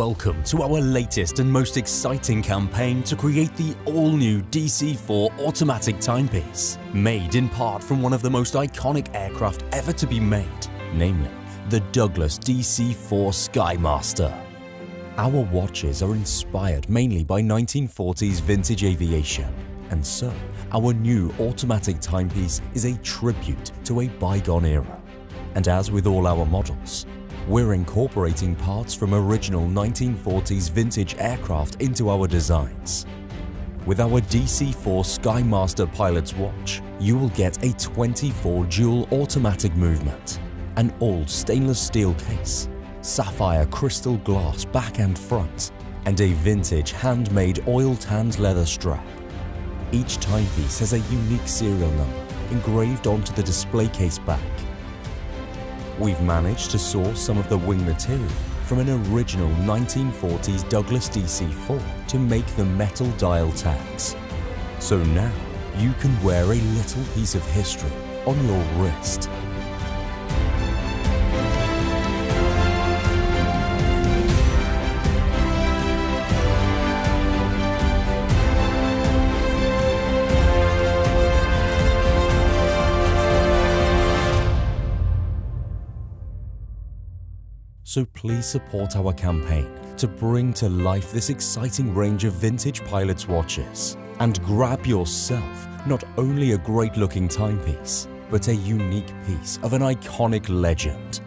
Welcome to our latest and most exciting campaign to create the all-new DC-4 automatic timepiece, made in part from one of the most iconic aircraft ever to be made, namely the Douglas DC-4 Skymaster. Our watches are inspired mainly by 1940s vintage aviation, and so our new automatic timepiece is a tribute to a bygone era. And as with all our models, we're incorporating parts from original 1940s vintage aircraft into our designs. With our DC-4 Skymaster pilot's watch, you will get a 24 dual automatic movement, an all stainless steel case, sapphire crystal glass back and front, and a vintage handmade oil-tanned leather strap. Each timepiece has a unique serial number engraved onto the display case back. We've managed to source some of the wing material from an original 1940s Douglas DC-4 to make the metal dial tags. So now you can wear a little piece of history on your wrist. So please support our campaign to bring to life this exciting range of vintage pilot's watches and grab yourself not only a great looking timepiece, but a unique piece of an iconic legend.